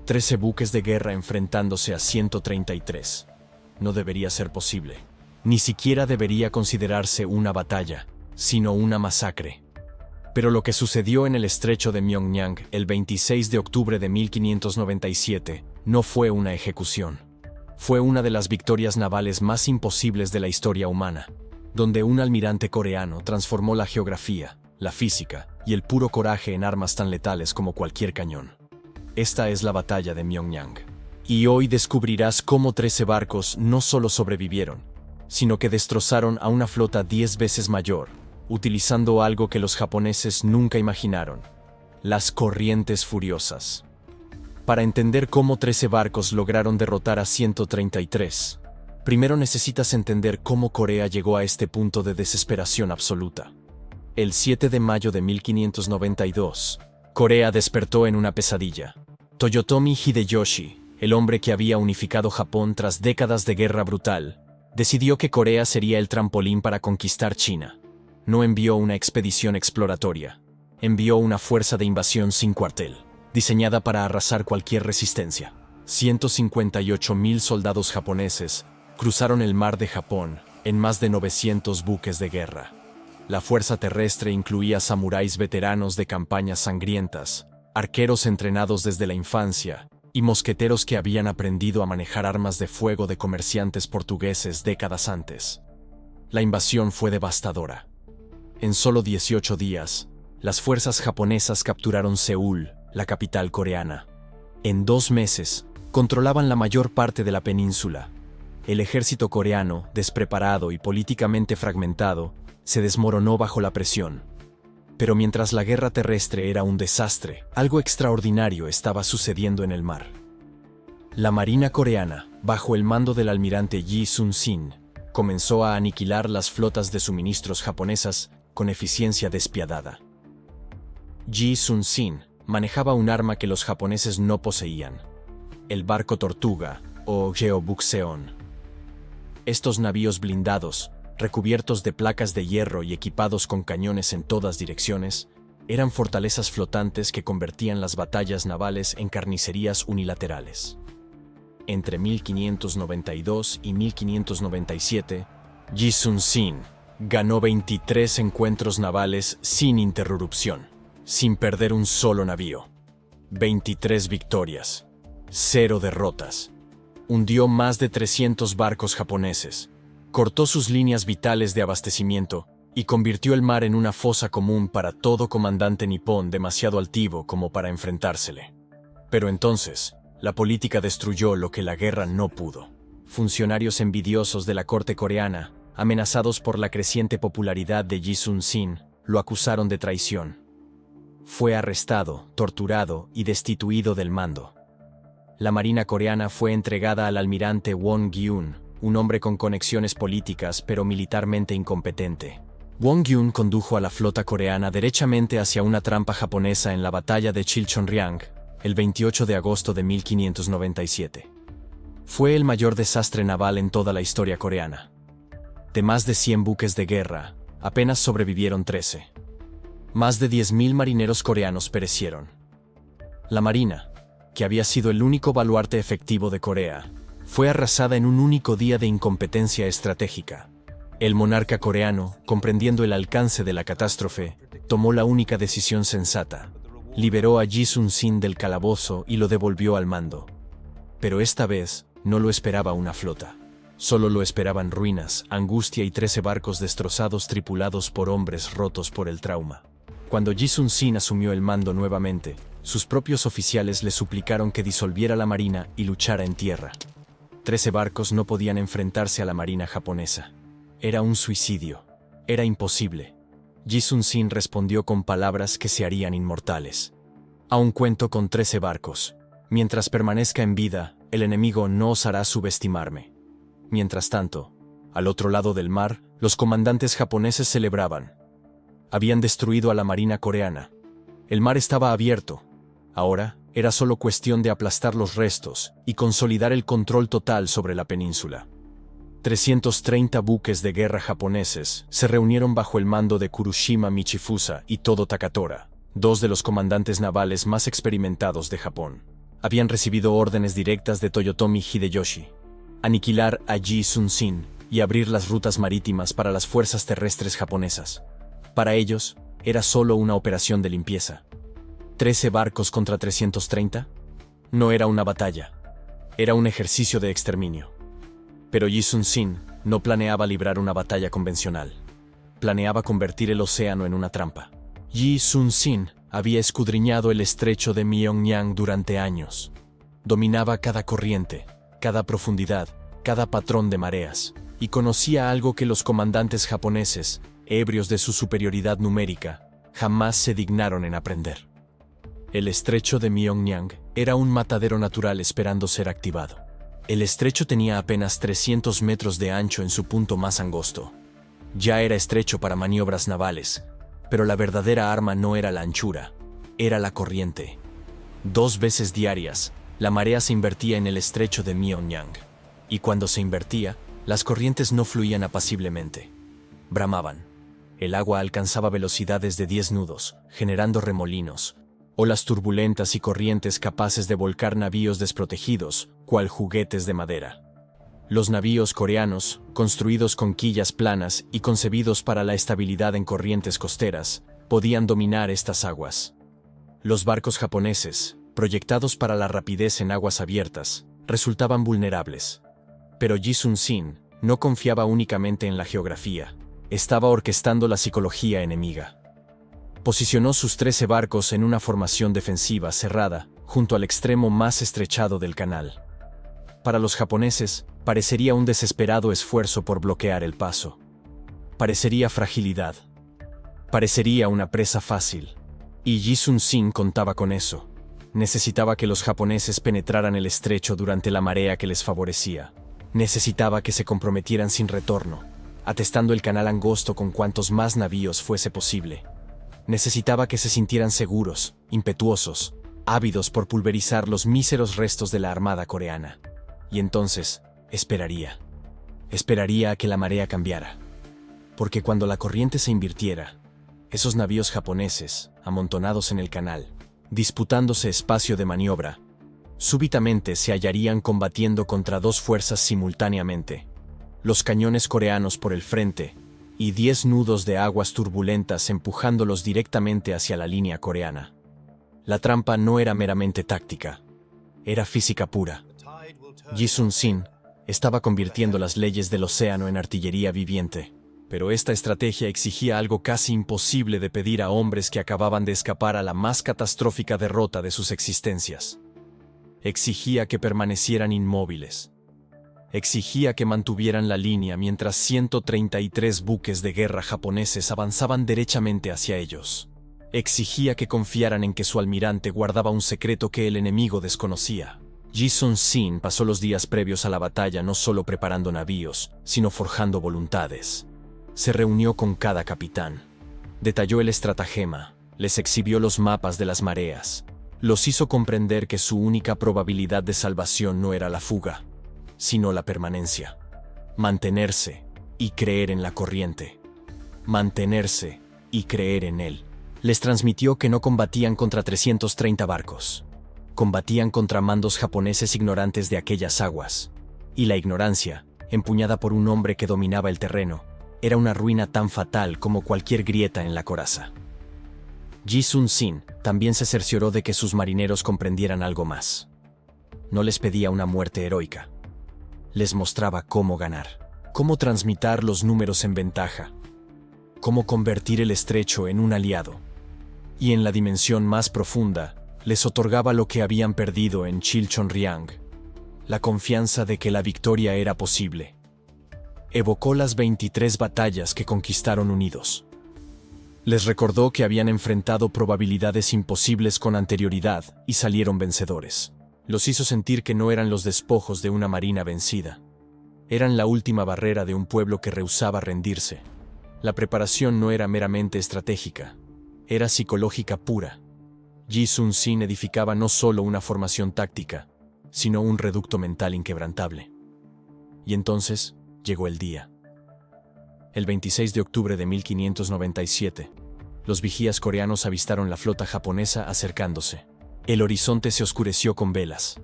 13 buques de guerra enfrentándose a 133. No debería ser posible. Ni siquiera debería considerarse una batalla, sino una masacre. Pero lo que sucedió en el estrecho de Myeongnyang el 26 de octubre de 1597 no fue una ejecución. Fue una de las victorias navales más imposibles de la historia humana, donde un almirante coreano transformó la geografía, la física y el puro coraje en armas tan letales como cualquier cañón. Esta es la batalla de Myeongnyang. Y hoy descubrirás cómo 13 barcos no solo sobrevivieron, sino que destrozaron a una flota 10 veces mayor, utilizando algo que los japoneses nunca imaginaron: las corrientes furiosas. Para entender cómo 13 barcos lograron derrotar a 133, primero necesitas entender cómo Corea llegó a este punto de desesperación absoluta. El 7 de mayo de 1592, Corea despertó en una pesadilla. Toyotomi Hideyoshi, el hombre que había unificado Japón tras décadas de guerra brutal, decidió que Corea sería el trampolín para conquistar China. No envió una expedición exploratoria, envió una fuerza de invasión sin cuartel, diseñada para arrasar cualquier resistencia. 158.000 soldados japoneses cruzaron el mar de Japón en más de 900 buques de guerra. La fuerza terrestre incluía samuráis veteranos de campañas sangrientas, arqueros entrenados desde la infancia y mosqueteros que habían aprendido a manejar armas de fuego de comerciantes portugueses décadas antes. La invasión fue devastadora. En solo 18 días, las fuerzas japonesas capturaron Seúl, la capital coreana. En 2 meses, controlaban la mayor parte de la península. El ejército coreano, despreparado y políticamente fragmentado, se desmoronó bajo la presión. Pero mientras la guerra terrestre era un desastre, algo extraordinario estaba sucediendo en el mar. La Marina coreana, bajo el mando del almirante Ji Sun-sin, comenzó a aniquilar las flotas de suministros japonesas con eficiencia despiadada. Ji Sun-sin manejaba un arma que los japoneses no poseían: el barco Tortuga o Jeobukseon. Estos navíos blindados, recubiertos de placas de hierro y equipados con cañones en todas direcciones, eran fortalezas flotantes que convertían las batallas navales en carnicerías unilaterales. Entre 1592 y 1597, Ji Sun-sin ganó 23 encuentros navales sin interrupción, sin perder un solo navío. 23 victorias, 0 derrotas. Hundió más de 300 barcos japoneses, cortó sus líneas vitales de abastecimiento y convirtió el mar en una fosa común para todo comandante nipón demasiado altivo como para enfrentársele. Pero entonces, la política destruyó lo que la guerra no pudo. Funcionarios envidiosos de la corte coreana, amenazados por la creciente popularidad de Ji Sun-sin, lo acusaron de traición. Fue arrestado, torturado y destituido del mando. La marina coreana fue entregada al almirante Won Gyun, un hombre con conexiones políticas pero militarmente incompetente. Won Gyun condujo a la flota coreana derechamente hacia una trampa japonesa en la batalla de Chilchonryang, el 28 de agosto de 1597. Fue el mayor desastre naval en toda la historia coreana. De más de 100 buques de guerra, apenas sobrevivieron 13. Más de 10.000 marineros coreanos perecieron. La marina, que había sido el único baluarte efectivo de Corea, fue arrasada en un único día de incompetencia estratégica. El monarca coreano, comprendiendo el alcance de la catástrofe, tomó la única decisión sensata: liberó a Ji Sun-sin del calabozo y lo devolvió al mando. Pero esta vez no lo esperaba una flota. Solo lo esperaban ruinas, angustia y 13 barcos destrozados tripulados por hombres rotos por el trauma. Cuando Ji Sun-sin asumió el mando nuevamente, sus propios oficiales le suplicaron que disolviera la marina y luchara en tierra. 13 barcos no podían enfrentarse a la marina japonesa. Era un suicidio. Era imposible. Ji Sun-sin respondió con palabras que se harían inmortales. Aún cuento con 13 barcos. Mientras permanezca en vida, el enemigo no osará subestimarme. Mientras tanto, al otro lado del mar, los comandantes japoneses celebraban. Habían destruido a la marina coreana. El mar estaba abierto. Ahora, era solo cuestión de aplastar los restos y consolidar el control total sobre la península. 330 buques de guerra japoneses se reunieron bajo el mando de Kurushima Michifusa y Todo Takatora, 2 de los comandantes navales más experimentados de Japón. Habían recibido órdenes directas de Toyotomi Hideyoshi: aniquilar a Ji Sun-sin y abrir las rutas marítimas para las fuerzas terrestres japonesas. Para ellos, era solo una operación de limpieza. ¿13 barcos contra 330? No era una batalla. Era un ejercicio de exterminio. Pero Ji Sun-sin no planeaba librar una batalla convencional. Planeaba convertir el océano en una trampa. Ji Sun-sin había escudriñado el estrecho de Myeongnyang durante años. Dominaba cada corriente, cada profundidad, cada patrón de mareas, y conocía algo que los comandantes japoneses, ebrios de su superioridad numérica, jamás se dignaron en aprender. El estrecho de Myeongnyang era un matadero natural esperando ser activado. El estrecho tenía apenas 300 metros de ancho en su punto más angosto. Ya era estrecho para maniobras navales, pero la verdadera arma no era la anchura, era la corriente. 2 veces diarias, la marea se invertía en el estrecho de Myeongnyang, y cuando se invertía, las corrientes no fluían apaciblemente. Bramaban. El agua alcanzaba velocidades de 10 nudos, generando remolinos, olas turbulentas y corrientes capaces de volcar navíos desprotegidos, cual juguetes de madera. Los navíos coreanos, construidos con quillas planas y concebidos para la estabilidad en corrientes costeras, podían dominar estas aguas. Los barcos japoneses, proyectados para la rapidez en aguas abiertas, resultaban vulnerables. Pero Ji Sun-sin no confiaba únicamente en la geografía, estaba orquestando la psicología enemiga. Posicionó sus 13 barcos en una formación defensiva cerrada, junto al extremo más estrechado del canal. Para los japoneses, parecería un desesperado esfuerzo por bloquear el paso. Parecería fragilidad. Parecería una presa fácil. Y Ji Sun-sin contaba con eso. Necesitaba que los japoneses penetraran el estrecho durante la marea que les favorecía. Necesitaba que se comprometieran sin retorno, atestando el canal angosto con cuantos más navíos fuese posible. Necesitaba que se sintieran seguros, impetuosos, ávidos por pulverizar los míseros restos de la armada coreana. Y entonces, esperaría. Esperaría a que la marea cambiara. Porque cuando la corriente se invirtiera, esos navíos japoneses, amontonados en el canal, disputándose espacio de maniobra, súbitamente se hallarían combatiendo contra 2 fuerzas simultáneamente: los cañones coreanos por el frente y 10 nudos de aguas turbulentas empujándolos directamente hacia la línea coreana. La trampa no era meramente táctica, era física pura. Ji Sun-sin estaba convirtiendo las leyes del océano en artillería viviente, pero esta estrategia exigía algo casi imposible de pedir a hombres que acababan de escapar a la más catastrófica derrota de sus existencias. Exigía que permanecieran inmóviles. Exigía que mantuvieran la línea mientras 133 buques de guerra japoneses avanzaban derechamente hacia ellos. Exigía que confiaran en que su almirante guardaba un secreto que el enemigo desconocía. Ji Sun-sin pasó los días previos a la batalla no solo preparando navíos, sino forjando voluntades. Se reunió con cada capitán. Detalló el estratagema, les exhibió los mapas de las mareas. Los hizo comprender que su única probabilidad de salvación no era la fuga, sino la permanencia. Mantenerse y creer en la corriente. Mantenerse y creer en él. Les transmitió que no combatían contra 330 barcos. Combatían contra mandos japoneses ignorantes de aquellas aguas. Y la ignorancia, empuñada por un hombre que dominaba el terreno, era una ruina tan fatal como cualquier grieta en la coraza. Ji Sun-sin también se cercioró de que sus marineros comprendieran algo más. No les pedía una muerte heroica. Les mostraba cómo ganar, cómo transmitir los números en ventaja, cómo convertir el estrecho en un aliado. Y en la dimensión más profunda, les otorgaba lo que habían perdido en Chilchonryang, la confianza de que la victoria era posible. Evocó las 23 batallas que conquistaron unidos. Les recordó que habían enfrentado probabilidades imposibles con anterioridad y salieron vencedores. Los hizo sentir que no eran los despojos de una marina vencida. Eran la última barrera de un pueblo que rehusaba rendirse. La preparación no era meramente estratégica, era psicológica pura. Ji Sun-sin edificaba no solo una formación táctica, sino un reducto mental inquebrantable. Y entonces llegó el día. El 26 de octubre de 1597, los vigías coreanos avistaron la flota japonesa acercándose. El horizonte se oscureció con velas.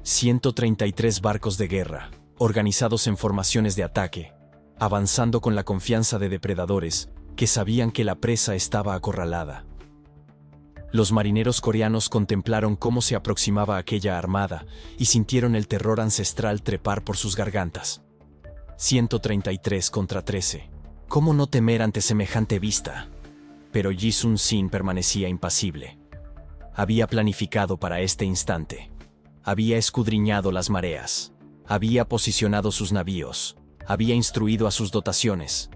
133 barcos de guerra, organizados en formaciones de ataque, avanzando con la confianza de depredadores que sabían que la presa estaba acorralada. Los marineros coreanos contemplaron cómo se aproximaba aquella armada y sintieron el terror ancestral trepar por sus gargantas. 133 contra 13. ¿Cómo no temer ante semejante vista? Pero Yi Sun-sin permanecía impasible. Había planificado para este instante. Había escudriñado las mareas. Había posicionado sus navíos. Había instruido a sus dotaciones.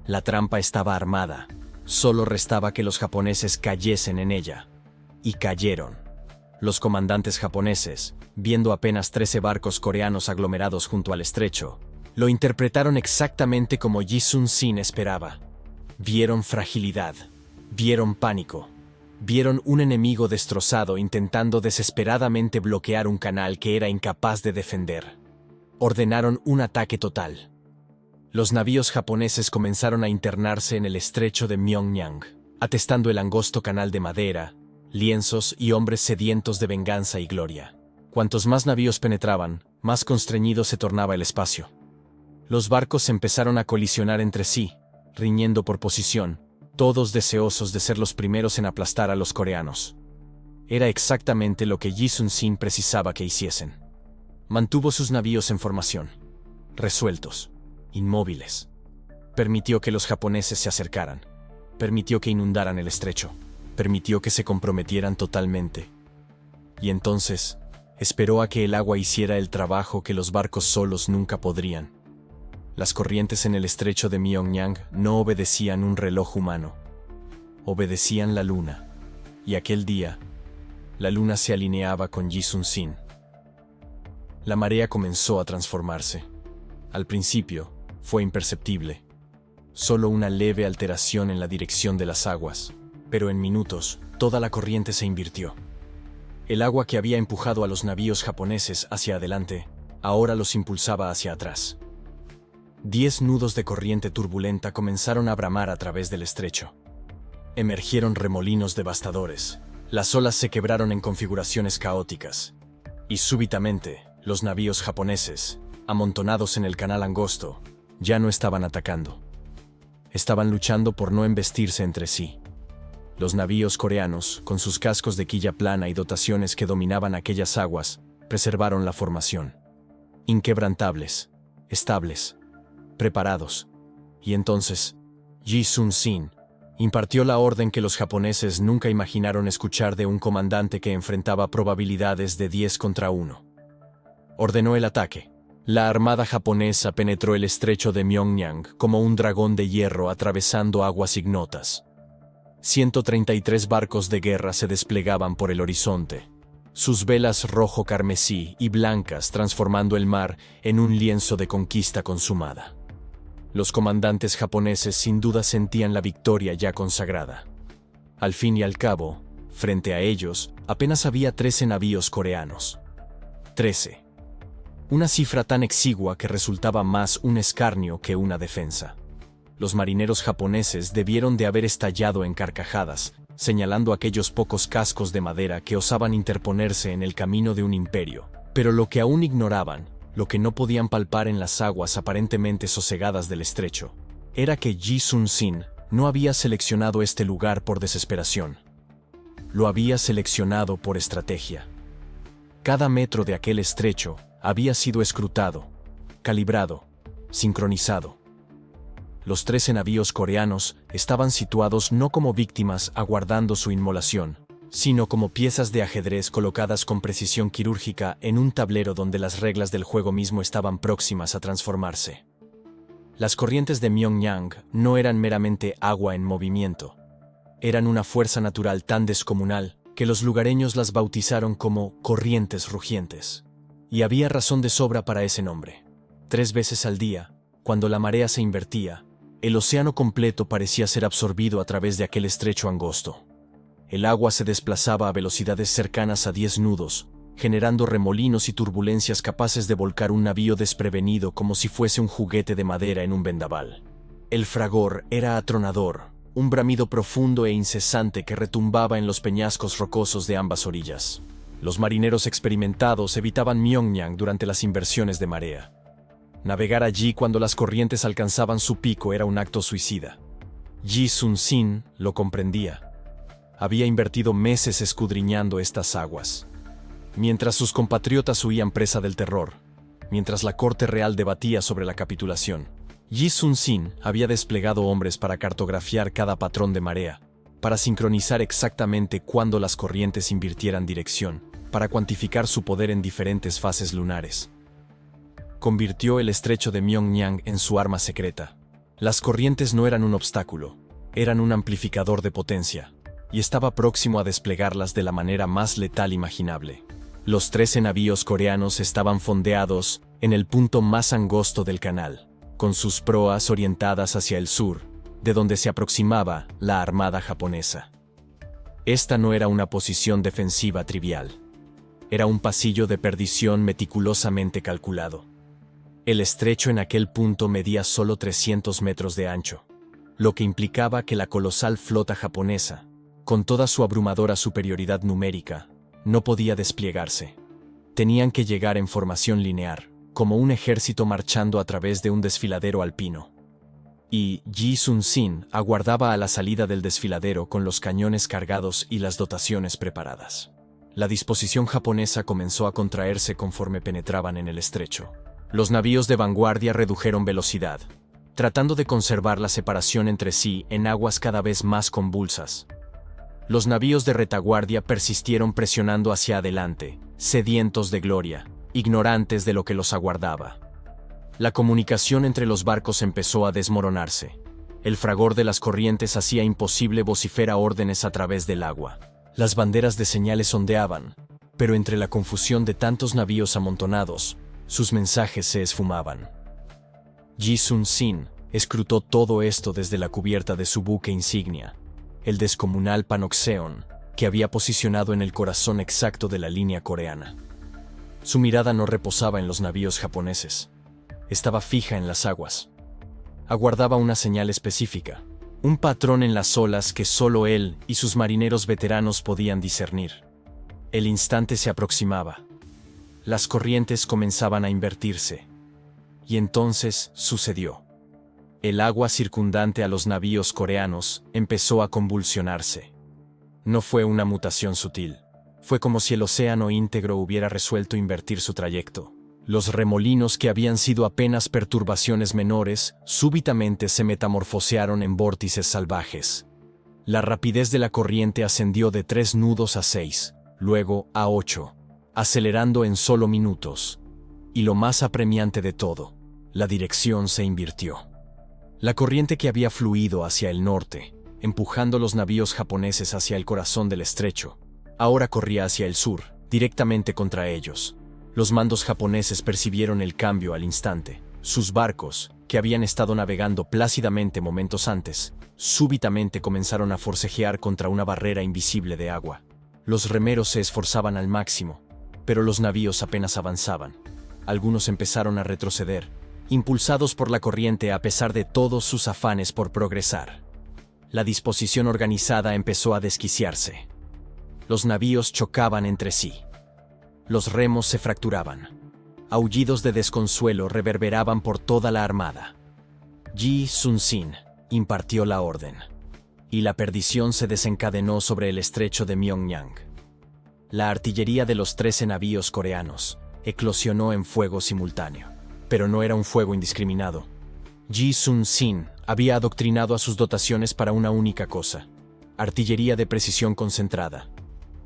La trampa estaba armada. Solo restaba que los japoneses cayesen en ella. Y cayeron. Los comandantes japoneses, viendo apenas 13 barcos coreanos aglomerados junto al estrecho, lo interpretaron exactamente como Yi Sun-sin esperaba. Vieron fragilidad. Vieron pánico. Vieron un enemigo destrozado intentando desesperadamente bloquear un canal que era incapaz de defender. Ordenaron un ataque total. Los navíos japoneses comenzaron a internarse en el estrecho de Myeongnyang, atestando el angosto canal de madera, lienzos y hombres sedientos de venganza y gloria. Cuantos más navíos penetraban, más constreñido se tornaba el espacio. Los barcos empezaron a colisionar entre sí, riñendo por posición, todos deseosos de ser los primeros en aplastar a los coreanos. Era exactamente lo que Yi Sun-sin precisaba que hiciesen. Mantuvo sus navíos en formación, resueltos, inmóviles. Permitió que los japoneses se acercaran. Permitió que inundaran el estrecho. Permitió que se comprometieran totalmente. Y entonces, esperó a que el agua hiciera el trabajo que los barcos solos nunca podrían. Las corrientes en el estrecho de Myeongnyang no obedecían un reloj humano. Obedecían la luna. Y aquel día, la luna se alineaba con Yi Sun-sin. La marea comenzó a transformarse. Al principio, fue imperceptible. Solo una leve alteración en la dirección de las aguas. Pero en minutos, toda la corriente se invirtió. El agua que había empujado a los navíos japoneses hacia adelante, ahora los impulsaba hacia atrás. 10 nudos de corriente turbulenta comenzaron a bramar a través del estrecho. Emergieron remolinos devastadores. Las olas se quebraron en configuraciones caóticas. Y súbitamente, los navíos japoneses, amontonados en el canal angosto, ya no estaban atacando. Estaban luchando por no embestirse entre sí. Los navíos coreanos, con sus cascos de quilla plana y dotaciones que dominaban aquellas aguas, preservaron la formación. Inquebrantables, estables, preparados. Y entonces, Yi Sun-sin impartió la orden que los japoneses nunca imaginaron escuchar de un comandante que enfrentaba probabilidades de 10 contra 1. Ordenó el ataque. La armada japonesa penetró el estrecho de Myeongnyang como un dragón de hierro atravesando aguas ignotas. 133 barcos de guerra se desplegaban por el horizonte, sus velas rojo carmesí y blancas transformando el mar en un lienzo de conquista consumada. Los comandantes japoneses sin duda sentían la victoria ya consagrada. Al fin y al cabo, frente a ellos, apenas había 13 navíos coreanos. 13. Una cifra tan exigua que resultaba más un escarnio que una defensa. Los marineros japoneses debieron de haber estallado en carcajadas, señalando aquellos pocos cascos de madera que osaban interponerse en el camino de un imperio. Pero lo que aún ignoraban, lo que no podían palpar en las aguas aparentemente sosegadas del estrecho, era que Yi Sun-sin no había seleccionado este lugar por desesperación. Lo había seleccionado por estrategia. Cada metro de aquel estrecho había sido escrutado, calibrado, sincronizado. Los 13 navíos coreanos estaban situados no como víctimas aguardando su inmolación, sino como piezas de ajedrez colocadas con precisión quirúrgica en un tablero donde las reglas del juego mismo estaban próximas a transformarse. Las corrientes de Myeongnyang no eran meramente agua en movimiento. Eran una fuerza natural tan descomunal que los lugareños las bautizaron como corrientes rugientes. Y había razón de sobra para ese nombre. 3 veces al día, cuando la marea se invertía, el océano completo parecía ser absorbido a través de aquel estrecho angosto. El agua se desplazaba a velocidades cercanas a 10 nudos, generando remolinos y turbulencias capaces de volcar un navío desprevenido como si fuese un juguete de madera en un vendaval. El fragor era atronador, un bramido profundo e incesante que retumbaba en los peñascos rocosos de ambas orillas. Los marineros experimentados evitaban Myongnyang durante las inversiones de marea. Navegar allí cuando las corrientes alcanzaban su pico era un acto suicida. Ji Sun-sin lo comprendía. Había invertido meses escudriñando estas aguas. Mientras sus compatriotas huían presa del terror, mientras la corte real debatía sobre la capitulación, Ji Sun-sin había desplegado hombres para cartografiar cada patrón de marea, para sincronizar exactamente cuándo las corrientes invirtieran dirección, para cuantificar su poder en diferentes fases lunares. Convirtió el estrecho de Myongnyang en su arma secreta. Las corrientes no eran un obstáculo, eran un amplificador de potencia, y estaba próximo a desplegarlas de la manera más letal imaginable. Los 13 navíos coreanos estaban fondeados en el punto más angosto del canal, con sus proas orientadas hacia el sur, de donde se aproximaba la armada japonesa. Esta no era una posición defensiva trivial. Era un pasillo de perdición meticulosamente calculado. El estrecho en aquel punto medía solo 300 metros de ancho, lo que implicaba que la colosal flota japonesa, con toda su abrumadora superioridad numérica, no podía desplegarse. Tenían que llegar en formación lineal, como un ejército marchando a través de un desfiladero alpino. Y Ji Sun-sin aguardaba a la salida del desfiladero con los cañones cargados y las dotaciones preparadas. La disposición japonesa comenzó a contraerse conforme penetraban en el estrecho. Los navíos de vanguardia redujeron velocidad, tratando de conservar la separación entre sí en aguas cada vez más convulsas. Los navíos de retaguardia persistieron presionando hacia adelante, sedientos de gloria, ignorantes de lo que los aguardaba. La comunicación entre los barcos empezó a desmoronarse. El fragor de las corrientes hacía imposible vociferar órdenes a través del agua. Las banderas de señales ondeaban, pero entre la confusión de tantos navíos amontonados, sus mensajes se esfumaban. Ji Sun-sin escrutó todo esto desde la cubierta de su buque insignia, el descomunal Panoxeon, que había posicionado en el corazón exacto de la línea coreana. Su mirada no reposaba en los navíos japoneses. Estaba fija en las aguas. Aguardaba una señal específica, un patrón en las olas que solo él y sus marineros veteranos podían discernir. El instante se aproximaba. Las corrientes comenzaban a invertirse. Y entonces sucedió. El agua circundante a los navíos coreanos empezó a convulsionarse. No fue una mutación sutil. Fue como si el océano íntegro hubiera resuelto invertir su trayecto. Los remolinos que habían sido apenas perturbaciones menores, súbitamente se metamorfosearon en vórtices salvajes. La rapidez de la corriente ascendió de 3 nudos a 6, luego a 8, acelerando en solo minutos. Y lo más apremiante de todo, la dirección se invirtió. La corriente que había fluido hacia el norte, empujando los navíos japoneses hacia el corazón del estrecho, ahora corría hacia el sur, directamente contra ellos. Los mandos japoneses percibieron el cambio al instante. Sus barcos, que habían estado navegando plácidamente momentos antes, súbitamente comenzaron a forcejear contra una barrera invisible de agua. Los remeros se esforzaban al máximo, pero los navíos apenas avanzaban. Algunos empezaron a retroceder, impulsados por la corriente a pesar de todos sus afanes por progresar. La disposición organizada empezó a desquiciarse. Los navíos chocaban entre sí. Los remos se fracturaban. Aullidos de desconsuelo reverberaban por toda la armada. Ji Sun-sin impartió la orden, y la perdición se desencadenó sobre el estrecho de Myongnyang. La artillería de los 13 navíos coreanos eclosionó en fuego simultáneo, pero no era un fuego indiscriminado. Ji Sun-sin había adoctrinado a sus dotaciones para una única cosa: artillería de precisión concentrada.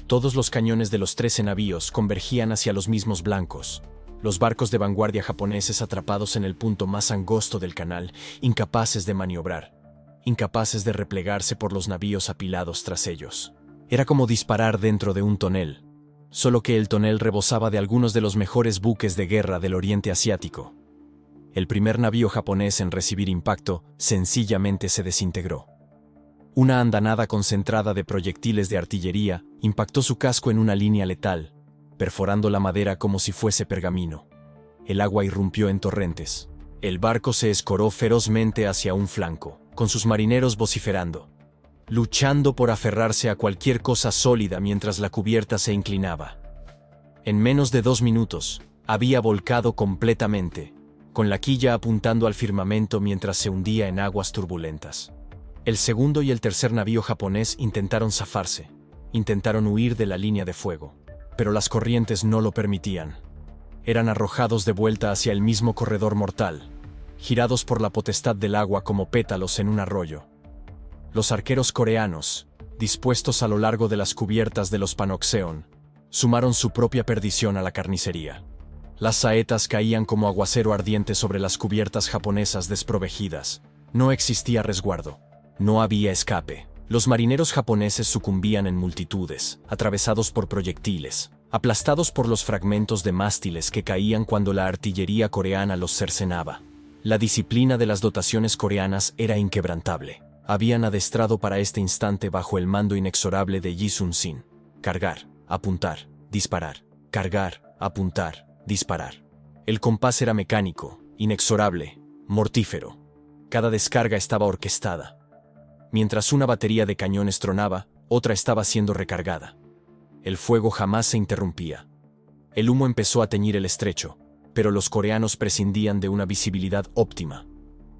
Todos los cañones de los 13 navíos convergían hacia los mismos blancos. Los barcos de vanguardia japoneses atrapados en el punto más angosto del canal, incapaces de maniobrar, incapaces de replegarse por los navíos apilados tras ellos. Era como disparar dentro de un tonel, solo que el tonel rebosaba de algunos de los mejores buques de guerra del Oriente Asiático. El primer navío japonés en recibir impacto sencillamente se desintegró. Una andanada concentrada de proyectiles de artillería impactó su casco en una línea letal, perforando la madera como si fuese pergamino. El agua irrumpió en torrentes. El barco se escoró ferozmente hacia un flanco, con sus marineros vociferando, luchando por aferrarse a cualquier cosa sólida mientras la cubierta se inclinaba. En menos de 2 minutos, había volcado completamente, con la quilla apuntando al firmamento mientras se hundía en aguas turbulentas. El segundo y el tercer navío japonés intentaron zafarse, intentaron huir de la línea de fuego, pero las corrientes no lo permitían. Eran arrojados de vuelta hacia el mismo corredor mortal, girados por la potestad del agua como pétalos en un arroyo. Los arqueros coreanos, dispuestos a lo largo de las cubiertas de los Panoxeon, sumaron su propia perdición a la carnicería. Las saetas caían como aguacero ardiente sobre las cubiertas japonesas desprovegidas. No existía resguardo. No había escape. Los marineros japoneses sucumbían en multitudes, atravesados por proyectiles, aplastados por los fragmentos de mástiles que caían cuando la artillería coreana los cercenaba. La disciplina de las dotaciones coreanas era inquebrantable. Habían adestrado para este instante bajo el mando inexorable de Ji Sun-sin. Cargar, apuntar, disparar. Cargar, apuntar, disparar. El compás era mecánico, inexorable, mortífero. Cada descarga estaba orquestada. Mientras una batería de cañones tronaba, otra estaba siendo recargada. El fuego jamás se interrumpía. El humo empezó a teñir el estrecho, pero los coreanos prescindían de una visibilidad óptima.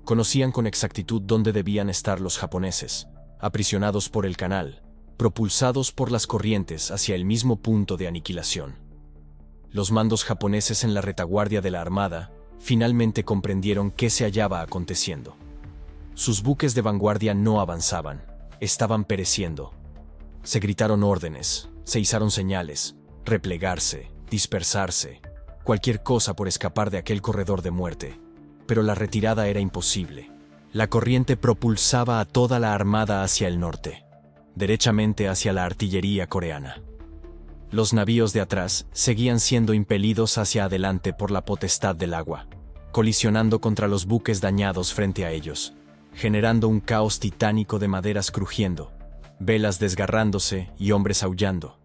Conocían con exactitud dónde debían estar los japoneses, aprisionados por el canal, propulsados por las corrientes hacia el mismo punto de aniquilación. Los mandos japoneses en la retaguardia de la armada finalmente comprendieron qué se hallaba aconteciendo. Sus buques de vanguardia no avanzaban, estaban pereciendo. Se gritaron órdenes, se izaron señales, replegarse, dispersarse, cualquier cosa por escapar de aquel corredor de muerte. Pero la retirada era imposible. La corriente propulsaba a toda la armada hacia el norte, derechamente hacia la artillería coreana. Los navíos de atrás seguían siendo impelidos hacia adelante por la potestad del agua, colisionando contra los buques dañados frente a ellos, generando un caos titánico de maderas crujiendo, velas desgarrándose y hombres aullando.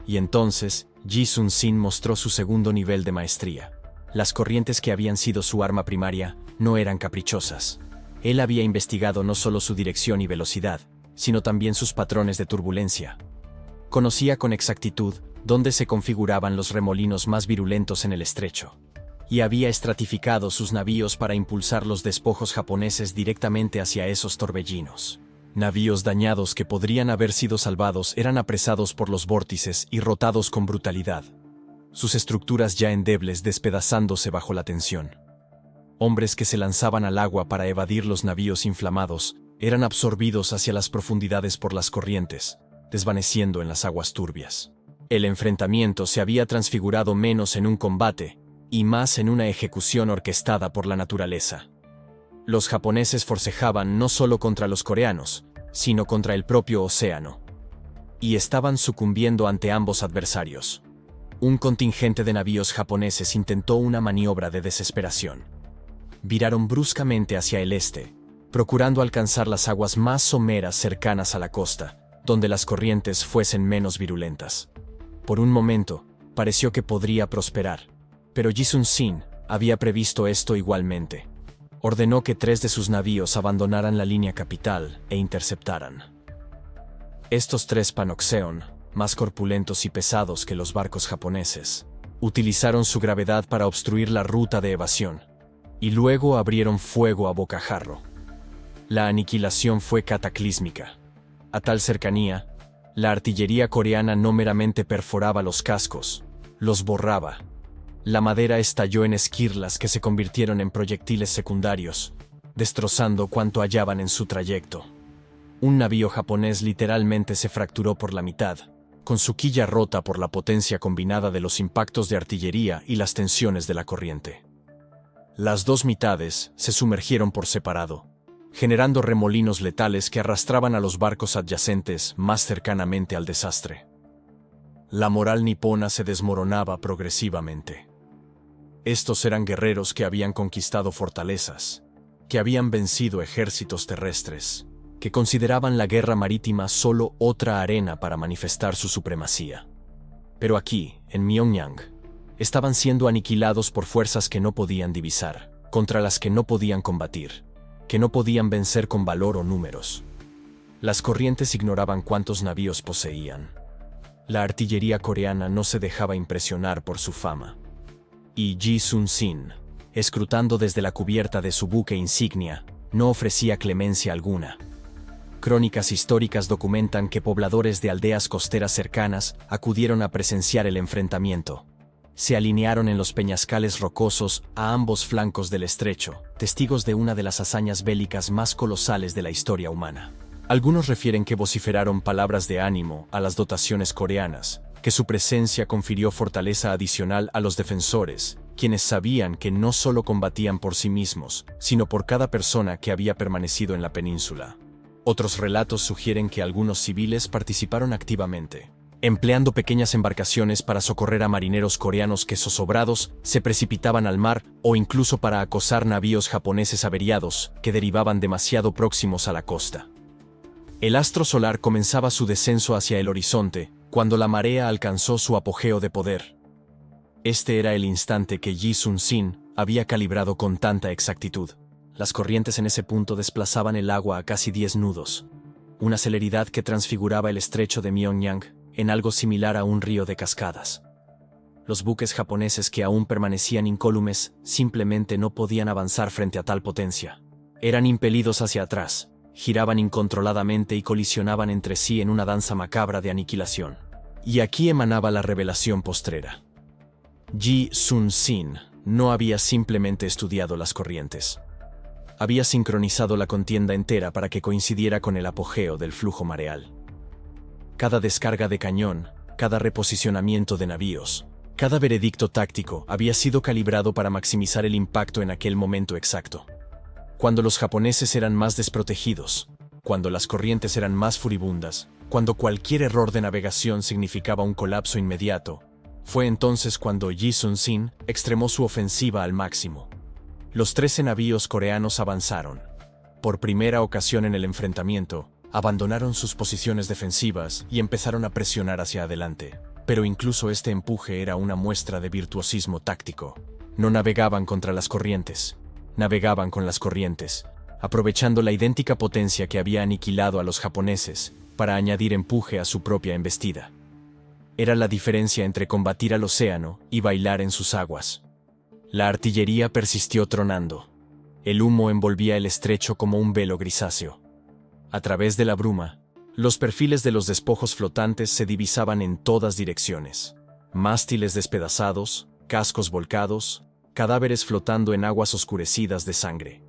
Y entonces, Ji Sun-sin mostró su segundo nivel de maestría. Las corrientes que habían sido su arma primaria no eran caprichosas. Él había investigado no solo su dirección y velocidad, sino también sus patrones de turbulencia. Conocía con exactitud dónde se configuraban los remolinos más virulentos en el estrecho, y había estratificado sus navíos para impulsar los despojos japoneses directamente hacia esos torbellinos. Navíos dañados que podrían haber sido salvados eran apresados por los vórtices y rotados con brutalidad, sus estructuras ya endebles despedazándose bajo la tensión. Hombres que se lanzaban al agua para evadir los navíos inflamados eran absorbidos hacia las profundidades por las corrientes, desvaneciendo en las aguas turbias. El enfrentamiento se había transfigurado menos en un combate y más en una ejecución orquestada por la naturaleza. Los japoneses forcejaban no solo contra los coreanos, sino contra el propio océano. Y estaban sucumbiendo ante ambos adversarios. Un contingente de navíos japoneses intentó una maniobra de desesperación. Viraron bruscamente hacia el este, procurando alcanzar las aguas más someras cercanas a la costa, donde las corrientes fuesen menos virulentas. Por un momento, pareció que podría prosperar, pero Ji Sun-sin había previsto esto igualmente. Ordenó que 3 de sus navíos abandonaran la línea capital e interceptaran. Estos 3 Panoxeon, más corpulentos y pesados que los barcos japoneses, utilizaron su gravedad para obstruir la ruta de evasión, y luego abrieron fuego a bocajarro. La aniquilación fue cataclísmica. A tal cercanía, la artillería coreana no meramente perforaba los cascos, los borraba. La madera estalló en esquirlas que se convirtieron en proyectiles secundarios, destrozando cuanto hallaban en su trayecto. Un navío japonés literalmente se fracturó por la mitad, con su quilla rota por la potencia combinada de los impactos de artillería y las tensiones de la corriente. Las 2 mitades se sumergieron por separado, generando remolinos letales que arrastraban a los barcos adyacentes más cercanamente al desastre. La moral nipona se desmoronaba progresivamente. Estos eran guerreros que habían conquistado fortalezas, que habían vencido ejércitos terrestres, que consideraban la guerra marítima solo otra arena para manifestar su supremacía. Pero aquí, en Myeongyang, estaban siendo aniquilados por fuerzas que no podían divisar, contra las que no podían combatir, que no podían vencer con valor o números. Las corrientes ignoraban cuántos navíos poseían. La artillería coreana no se dejaba impresionar por su fama. Y Ji Sun-sin, escrutando desde la cubierta de su buque insignia, no ofrecía clemencia alguna. Crónicas históricas documentan que pobladores de aldeas costeras cercanas acudieron a presenciar el enfrentamiento. Se alinearon en los peñascales rocosos a ambos flancos del estrecho, testigos de una de las hazañas bélicas más colosales de la historia humana. Algunos refieren que vociferaron palabras de ánimo a las dotaciones coreanas, que su presencia confirió fortaleza adicional a los defensores, quienes sabían que no solo combatían por sí mismos, sino por cada persona que había permanecido en la península. Otros relatos sugieren que algunos civiles participaron activamente, empleando pequeñas embarcaciones para socorrer a marineros coreanos que zozobrados se precipitaban al mar o incluso para acosar navíos japoneses averiados que derivaban demasiado próximos a la costa. El astro solar comenzaba su descenso hacia el horizonte cuando la marea alcanzó su apogeo de poder. Este era el instante que Ji Sun-sin había calibrado con tanta exactitud. Las corrientes en ese punto desplazaban el agua a casi 10 nudos, una celeridad que transfiguraba el estrecho de Myeongyang en algo similar a un río de cascadas. Los buques japoneses que aún permanecían incólumes simplemente no podían avanzar frente a tal potencia. Eran impelidos hacia atrás, giraban incontroladamente y colisionaban entre sí en una danza macabra de aniquilación. Y aquí emanaba la revelación postrera. Ji Sun-sin no había simplemente estudiado las corrientes. Había sincronizado la contienda entera para que coincidiera con el apogeo del flujo mareal. Cada descarga de cañón, cada reposicionamiento de navíos, cada veredicto táctico había sido calibrado para maximizar el impacto en aquel momento exacto. Cuando los japoneses eran más desprotegidos, cuando las corrientes eran más furibundas, cuando cualquier error de navegación significaba un colapso inmediato, fue entonces cuando Ji Sun-sin extremó su ofensiva al máximo. Los 13 navíos coreanos avanzaron. Por primera ocasión en el enfrentamiento, abandonaron sus posiciones defensivas y empezaron a presionar hacia adelante. Pero incluso este empuje era una muestra de virtuosismo táctico. No navegaban contra las corrientes, navegaban con las corrientes, aprovechando la idéntica potencia que había aniquilado a los japoneses para añadir empuje a su propia embestida. Era la diferencia entre combatir al océano y bailar en sus aguas. La artillería persistió tronando. El humo envolvía el estrecho como un velo grisáceo. A través de la bruma, los perfiles de los despojos flotantes se divisaban en todas direcciones. Mástiles despedazados, cascos volcados, cadáveres flotando en aguas oscurecidas de sangre.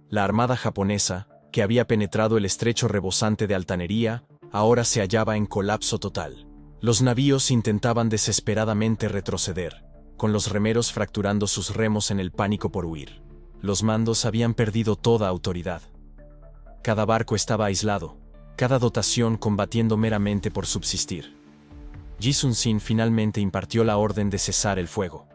La armada japonesa, que había penetrado el estrecho rebosante de altanería, ahora se hallaba en colapso total. Los navíos intentaban desesperadamente retroceder, con los remeros fracturando sus remos en el pánico por huir. Los mandos habían perdido toda autoridad. Cada barco estaba aislado, cada dotación combatiendo meramente por subsistir. Ji Sun-sin finalmente impartió la orden de cesar el fuego.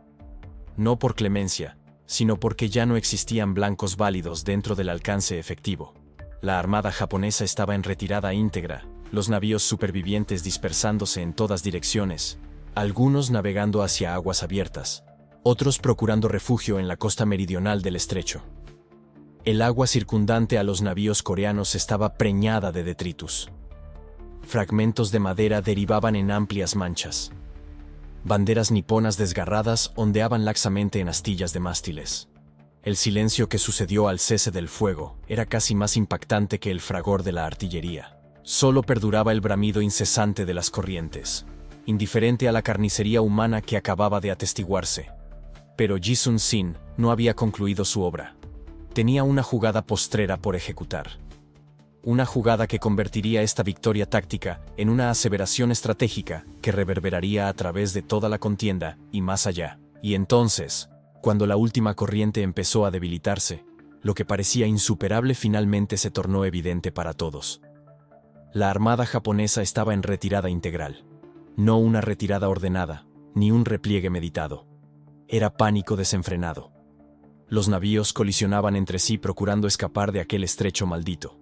No por clemencia, sino porque ya no existían blancos válidos dentro del alcance efectivo. La armada japonesa estaba en retirada íntegra, los navíos supervivientes dispersándose en todas direcciones, algunos navegando hacia aguas abiertas, otros procurando refugio en la costa meridional del estrecho. El agua circundante a los navíos coreanos estaba preñada de detritus. Fragmentos de madera derivaban en amplias manchas. Banderas niponas desgarradas ondeaban laxamente en astillas de mástiles. El silencio que sucedió al cese del fuego era casi más impactante que el fragor de la artillería. Solo perduraba el bramido incesante de las corrientes, indiferente a la carnicería humana que acababa de atestiguarse. Pero Ji Sun-sin no había concluido su obra. Tenía una jugada postrera por ejecutar. Una jugada que convertiría esta victoria táctica en una aseveración estratégica que reverberaría a través de toda la contienda y más allá. Y entonces, cuando la última corriente empezó a debilitarse, lo que parecía insuperable finalmente se tornó evidente para todos. La armada japonesa estaba en retirada integral. No una retirada ordenada, ni un repliegue meditado. Era pánico desenfrenado. Los navíos colisionaban entre sí procurando escapar de aquel estrecho maldito.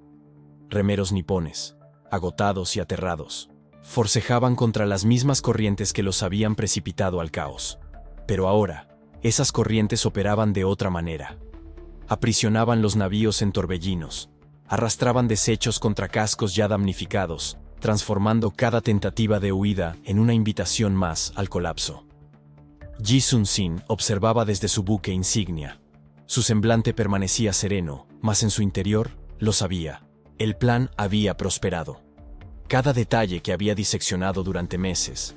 Remeros nipones, agotados y aterrados, forcejaban contra las mismas corrientes que los habían precipitado al caos. Pero ahora, esas corrientes operaban de otra manera. Aprisionaban los navíos en torbellinos, Arrastraban desechos contra cascos ya damnificados, transformando cada tentativa de huida en una invitación más al colapso. Ji Sun-sin observaba desde su buque insignia. Su semblante permanecía sereno, mas en su interior, lo sabía, el plan había prosperado. Cada detalle que había diseccionado durante meses,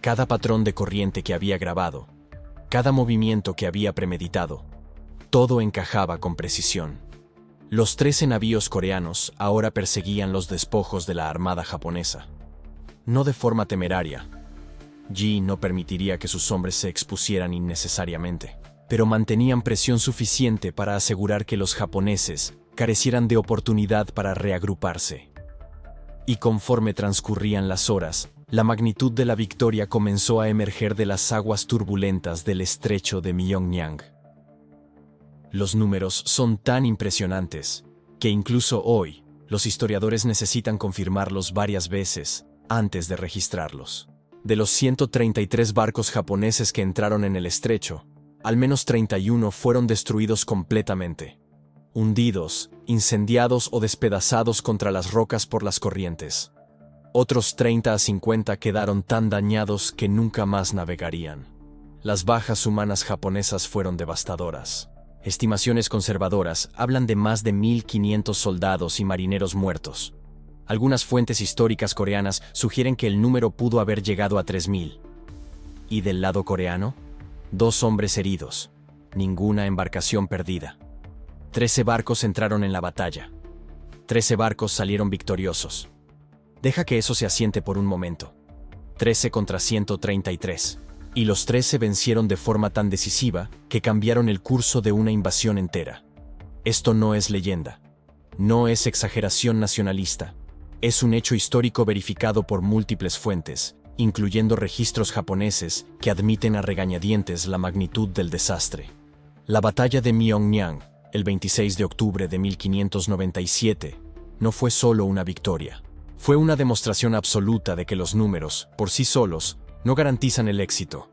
cada patrón de corriente que había grabado, cada movimiento que había premeditado, todo encajaba con precisión. Los 13 navíos coreanos ahora perseguían los despojos de la armada japonesa. No de forma temeraria. Ji no permitiría que sus hombres se expusieran innecesariamente, pero mantenían presión suficiente para asegurar que los japoneses carecieran de oportunidad para reagruparse. Y conforme transcurrían las horas, la magnitud de la victoria comenzó a emerger de las aguas turbulentas del estrecho de Myeongnyang. Los números son tan impresionantes que incluso hoy los historiadores necesitan confirmarlos varias veces antes de registrarlos. De los 133 barcos japoneses que entraron en el estrecho, al menos 31 fueron destruidos completamente, hundidos, incendiados o despedazados contra las rocas por las corrientes. Otros 30 a 50 quedaron tan dañados que nunca más navegarían. Las bajas humanas japonesas fueron devastadoras. Estimaciones conservadoras hablan de más de 1.500 soldados y marineros muertos. Algunas fuentes históricas coreanas sugieren que el número pudo haber llegado a 3.000. ¿Y del lado coreano? 2 hombres heridos. Ninguna embarcación perdida. 13 barcos entraron en la batalla. 13 barcos salieron victoriosos. Deja que eso se asiente por un momento. 13 contra 133. Y los 13 vencieron de forma tan decisiva que cambiaron el curso de una invasión entera. Esto no es leyenda. No es exageración nacionalista. Es un hecho histórico verificado por múltiples fuentes, incluyendo registros japoneses que admiten a regañadientes la magnitud del desastre. La batalla de Myeongnyang, el 26 de octubre de 1597, no fue solo una victoria. Fue una demostración absoluta de que los números, por sí solos, no garantizan el éxito.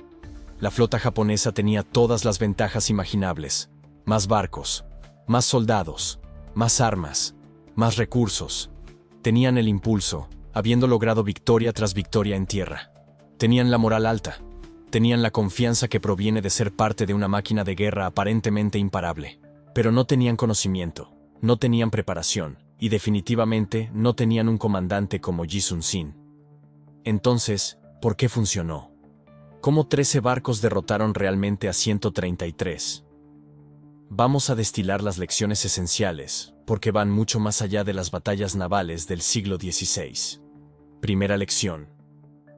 La flota japonesa tenía todas las ventajas imaginables: más barcos, más soldados, más armas, más recursos. Tenían el impulso, habiendo logrado victoria tras victoria en tierra. Tenían la moral alta. Tenían la confianza que proviene de ser parte de una máquina de guerra aparentemente imparable. Pero no tenían conocimiento, no tenían preparación, y definitivamente no tenían un comandante como Ji Sun-sin. Entonces, ¿por qué funcionó? ¿Cómo 13 barcos derrotaron realmente a 133? Vamos a destilar las lecciones esenciales, porque van mucho más allá de las batallas navales del siglo XVI. Primera lección: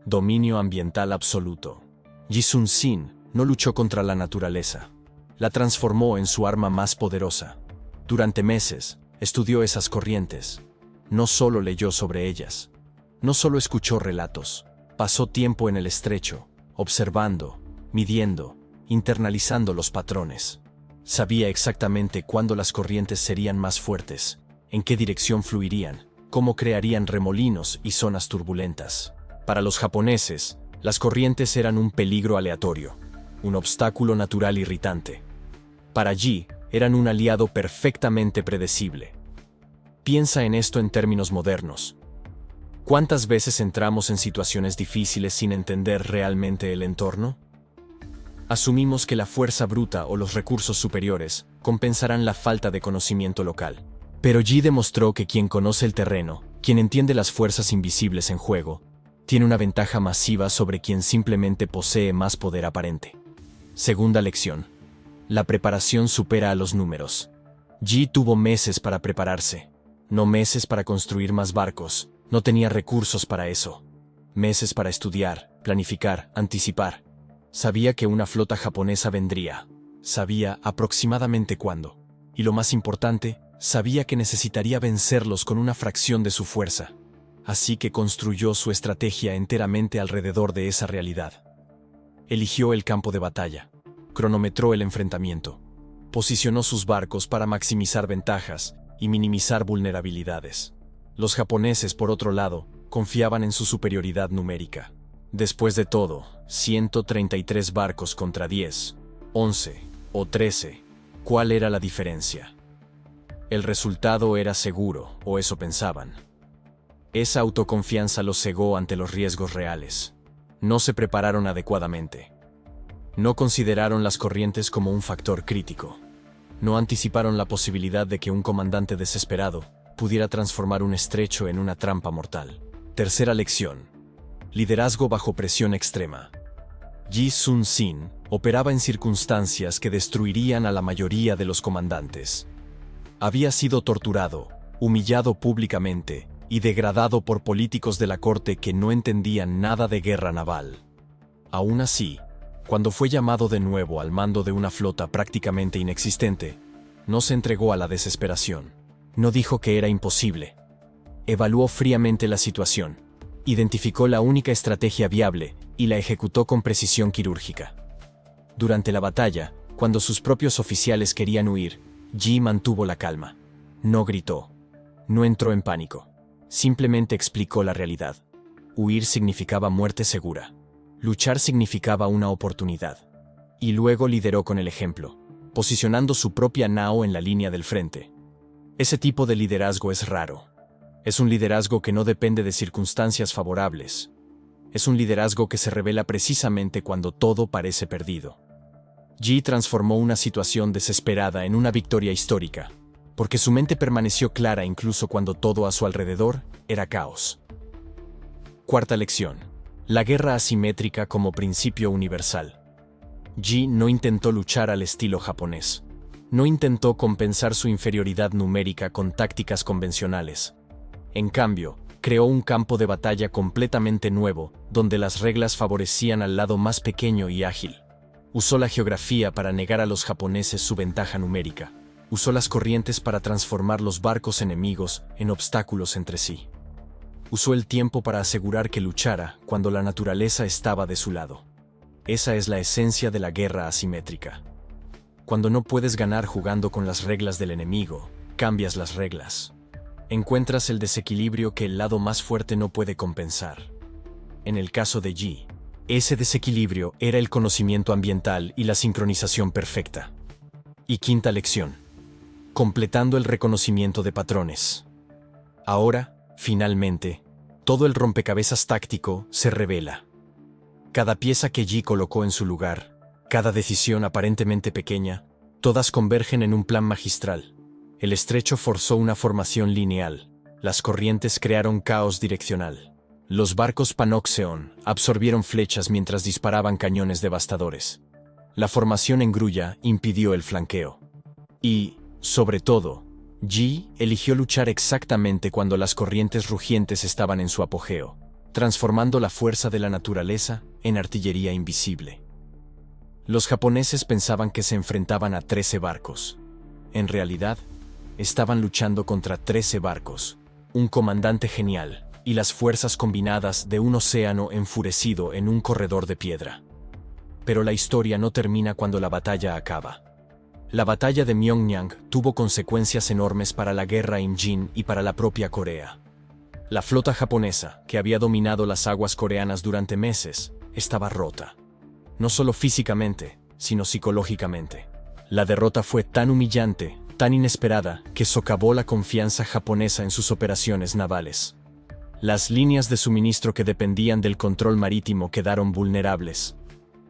dominio ambiental absoluto. Ji Sun-sin no luchó contra la naturaleza. La transformó en su arma más poderosa. Durante meses, estudió esas corrientes. No solo leyó sobre ellas. No solo escuchó relatos. Pasó tiempo en el estrecho, observando, midiendo, internalizando los patrones. Sabía exactamente cuándo las corrientes serían más fuertes, en qué dirección fluirían, cómo crearían remolinos y zonas turbulentas. Para los japoneses, las corrientes eran un peligro aleatorio, un obstáculo natural irritante. Para Ji, eran un aliado perfectamente predecible. Piensa en esto en términos modernos. ¿Cuántas veces entramos en situaciones difíciles sin entender realmente el entorno? Asumimos que la fuerza bruta o los recursos superiores compensarán la falta de conocimiento local. Pero Ji demostró que quien conoce el terreno, quien entiende las fuerzas invisibles en juego, tiene una ventaja masiva sobre quien simplemente posee más poder aparente. Segunda lección: la preparación supera a los números. Ji tuvo meses para prepararse, no meses para construir más barcos. No tenía recursos para eso. Meses para estudiar, planificar, anticipar. Sabía que una flota japonesa vendría. Sabía aproximadamente cuándo. Y lo más importante, sabía que necesitaría vencerlos con una fracción de su fuerza. Así que construyó su estrategia enteramente alrededor de esa realidad. Eligió el campo de batalla. Cronometró el enfrentamiento. Posicionó sus barcos para maximizar ventajas y minimizar vulnerabilidades. Los japoneses, por otro lado, confiaban en su superioridad numérica. Después de todo, 133 barcos contra 10, 11 o 13. ¿Cuál era la diferencia? El resultado era seguro, o eso pensaban. Esa autoconfianza los cegó ante los riesgos reales. No se prepararon adecuadamente. No consideraron las corrientes como un factor crítico. No anticiparon la posibilidad de que un comandante desesperado pudiera transformar un estrecho en una trampa mortal. Tercera lección. Liderazgo bajo presión extrema. Yi Sun-sin operaba en circunstancias que destruirían a la mayoría de los comandantes. Había sido torturado, humillado públicamente y degradado por políticos de la corte que no entendían nada de guerra naval. Aún así, cuando fue llamado de nuevo al mando de una flota prácticamente inexistente, no se entregó a la desesperación. No dijo que era imposible. Evaluó fríamente la situación, identificó la única estrategia viable y la ejecutó con precisión quirúrgica. Durante la batalla, cuando sus propios oficiales querían huir, Yi mantuvo la calma. No gritó. No entró en pánico. Simplemente explicó la realidad. Huir significaba muerte segura. Luchar significaba una oportunidad. Y luego lideró con el ejemplo, posicionando su propia nao en la línea del frente. Ese tipo de liderazgo es raro. Es un liderazgo que no depende de circunstancias favorables. Es un liderazgo que se revela precisamente cuando todo parece perdido. Yi transformó una situación desesperada en una victoria histórica, porque su mente permaneció clara incluso cuando todo a su alrededor era caos. Cuarta lección. La guerra asimétrica como principio universal. Yi no intentó luchar al estilo japonés. No intentó compensar su inferioridad numérica con tácticas convencionales. En cambio, creó un campo de batalla completamente nuevo, donde las reglas favorecían al lado más pequeño y ágil. Usó la geografía para negar a los japoneses su ventaja numérica. Usó las corrientes para transformar los barcos enemigos en obstáculos entre sí. Usó el tiempo para asegurar que luchara cuando la naturaleza estaba de su lado. Esa es la esencia de la guerra asimétrica. Cuando no puedes ganar jugando con las reglas del enemigo, cambias las reglas. Encuentras el desequilibrio que el lado más fuerte no puede compensar. En el caso de Yi, ese desequilibrio era el conocimiento ambiental y la sincronización perfecta. Y quinta lección. Completando el reconocimiento de patrones. Ahora, finalmente, todo el rompecabezas táctico se revela. Cada pieza que Yi colocó en su lugar, cada decisión aparentemente pequeña, todas convergen en un plan magistral. El estrecho forzó una formación lineal. Las corrientes crearon caos direccional. Los barcos Panoxeon absorbieron flechas mientras disparaban cañones devastadores. La formación en grulla impidió el flanqueo. Y, sobre todo, Yi eligió luchar exactamente cuando las corrientes rugientes estaban en su apogeo, transformando la fuerza de la naturaleza en artillería invisible. Los japoneses pensaban que se enfrentaban a 13 barcos. En realidad, estaban luchando contra 13 barcos, un comandante genial y las fuerzas combinadas de un océano enfurecido en un corredor de piedra. Pero la historia no termina cuando la batalla acaba. La batalla de Myeongnyang tuvo consecuencias enormes para la guerra Imjin y para la propia Corea. La flota japonesa, que había dominado las aguas coreanas durante meses, estaba rota. No solo físicamente, sino psicológicamente. La derrota fue tan humillante, tan inesperada, que socavó la confianza japonesa en sus operaciones navales. Las líneas de suministro que dependían del control marítimo quedaron vulnerables.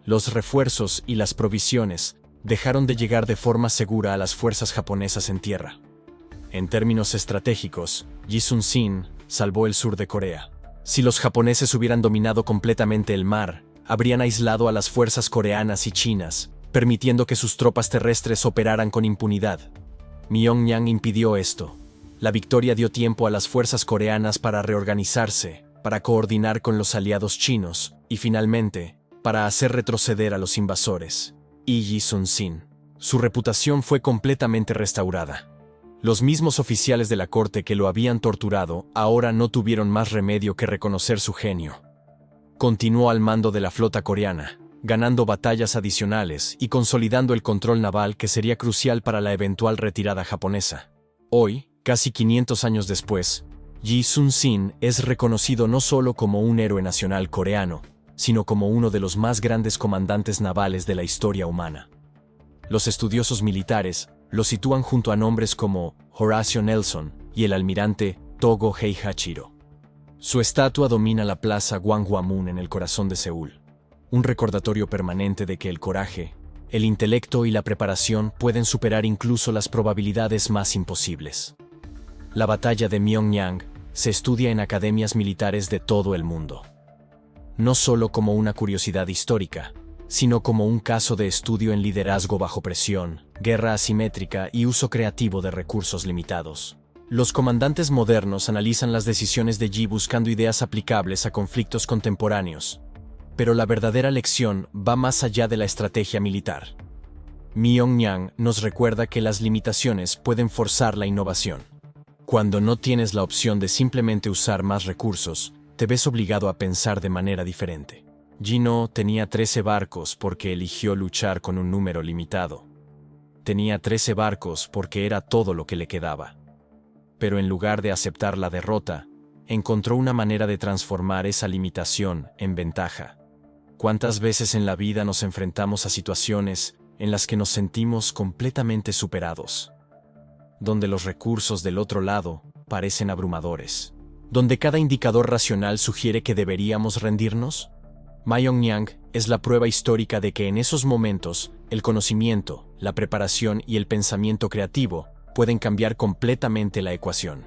Los refuerzos y las provisiones dejaron de llegar de forma segura a las fuerzas japonesas en tierra. En términos estratégicos, Yi Sun-sin salvó el sur de Corea. Si los japoneses hubieran dominado completamente el mar, habrían aislado a las fuerzas coreanas y chinas, permitiendo que sus tropas terrestres operaran con impunidad. Myeongnyang impidió esto. La victoria dio tiempo a las fuerzas coreanas para reorganizarse, para coordinar con los aliados chinos, y finalmente, para hacer retroceder a los invasores. Y Yi Sun-sin. Su reputación fue completamente restaurada. Los mismos oficiales de la corte que lo habían torturado ahora no tuvieron más remedio que reconocer su genio. Continuó al mando de la flota coreana, ganando batallas adicionales y consolidando el control naval que sería crucial para la eventual retirada japonesa. Hoy, casi 500 años después, Yi Sun-sin es reconocido no solo como un héroe nacional coreano, sino como uno de los más grandes comandantes navales de la historia humana. Los estudiosos militares lo sitúan junto a nombres como Horatio Nelson y el almirante Togo Heihachiro. Su estatua domina la plaza Gwanghwamun en el corazón de Seúl, un recordatorio permanente de que el coraje, el intelecto y la preparación pueden superar incluso las probabilidades más imposibles. La batalla de Myeongnyang se estudia en academias militares de todo el mundo, no solo como una curiosidad histórica, sino como un caso de estudio en liderazgo bajo presión, guerra asimétrica y uso creativo de recursos limitados. Los comandantes modernos analizan las decisiones de Yi buscando ideas aplicables a conflictos contemporáneos, pero la verdadera lección va más allá de la estrategia militar. Myeongnyang nos recuerda que las limitaciones pueden forzar la innovación. Cuando no tienes la opción de simplemente usar más recursos, te ves obligado a pensar de manera diferente. Yi no tenía 13 barcos porque eligió luchar con un número limitado. Tenía 13 barcos porque era todo lo que le quedaba. Pero en lugar de aceptar la derrota, encontró una manera de transformar esa limitación en ventaja. ¿Cuántas veces en la vida nos enfrentamos a situaciones en las que nos sentimos completamente superados? Donde los recursos del otro lado parecen abrumadores. Donde cada indicador racional sugiere que deberíamos rendirnos. Myeongnyang es la prueba histórica de que en esos momentos, el conocimiento, la preparación y el pensamiento creativo pueden cambiar completamente la ecuación.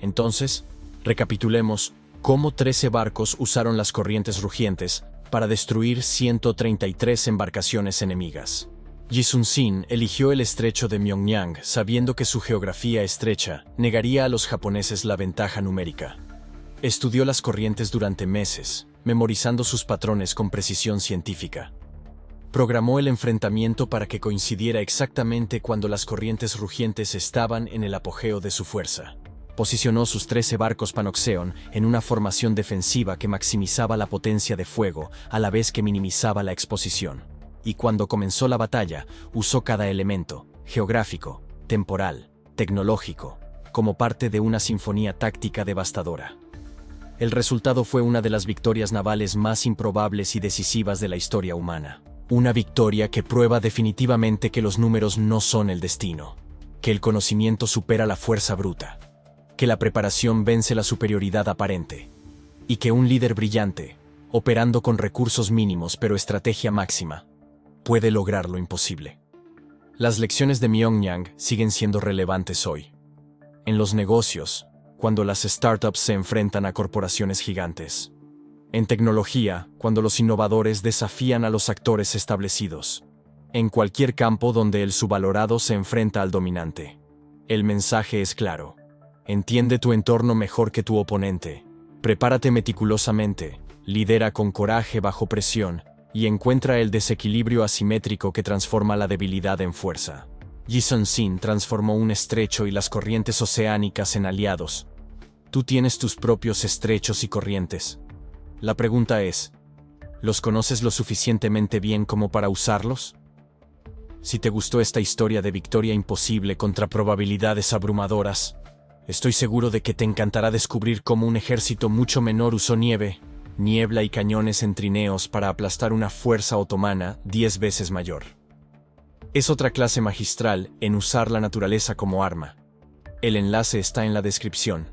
Entonces, recapitulemos cómo 13 barcos usaron las corrientes rugientes para destruir 133 embarcaciones enemigas. Yi Sun-sin eligió el estrecho de Myeongnyang sabiendo que su geografía estrecha negaría a los japoneses la ventaja numérica. Estudió las corrientes durante meses, memorizando sus patrones con precisión científica. Programó el enfrentamiento para que coincidiera exactamente cuando las corrientes rugientes estaban en el apogeo de su fuerza. Posicionó sus 13 barcos Panoxeon en una formación defensiva que maximizaba la potencia de fuego a la vez que minimizaba la exposición. Y cuando comenzó la batalla, usó cada elemento, geográfico, temporal, tecnológico, como parte de una sinfonía táctica devastadora. El resultado fue una de las victorias navales más improbables y decisivas de la historia humana. Una victoria que prueba definitivamente que los números no son el destino, que el conocimiento supera la fuerza bruta, que la preparación vence la superioridad aparente, y que un líder brillante, operando con recursos mínimos pero estrategia máxima, puede lograr lo imposible. Las lecciones de Myeongnyang siguen siendo relevantes hoy. En los negocios, cuando las startups se enfrentan a corporaciones gigantes. En tecnología, cuando los innovadores desafían a los actores establecidos. En cualquier campo donde el subvalorado se enfrenta al dominante. El mensaje es claro. Entiende tu entorno mejor que tu oponente. Prepárate meticulosamente, lidera con coraje bajo presión y encuentra el desequilibrio asimétrico que transforma la debilidad en fuerza. Yi Sun-sin transformó un estrecho y las corrientes oceánicas en aliados. Tú tienes tus propios estrechos y corrientes. La pregunta es, ¿los conoces lo suficientemente bien como para usarlos? Si te gustó esta historia de victoria imposible contra probabilidades abrumadoras, estoy seguro de que te encantará descubrir cómo un ejército mucho menor usó niebla y cañones en trineos para aplastar una fuerza otomana 10 veces mayor. Es otra clase magistral en usar la naturaleza como arma. El enlace está en la descripción.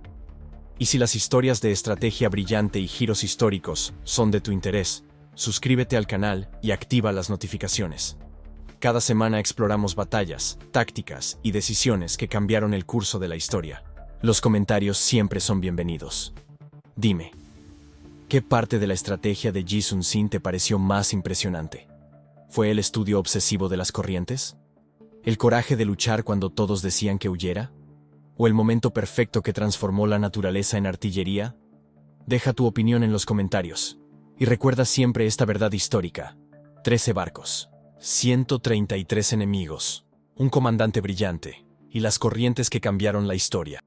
Y si las historias de estrategia brillante y giros históricos son de tu interés, suscríbete al canal y activa las notificaciones. Cada semana exploramos batallas, tácticas y decisiones que cambiaron el curso de la historia. Los comentarios siempre son bienvenidos. Dime, ¿qué parte de la estrategia de Yi Sun-sin te pareció más impresionante? ¿Fue el estudio obsesivo de las corrientes? ¿El coraje de luchar cuando todos decían que huyera? ¿O el momento perfecto que transformó la naturaleza en artillería? Deja tu opinión en los comentarios. Y recuerda siempre esta verdad histórica. 13 barcos, 133 enemigos, un comandante brillante, y las corrientes que cambiaron la historia.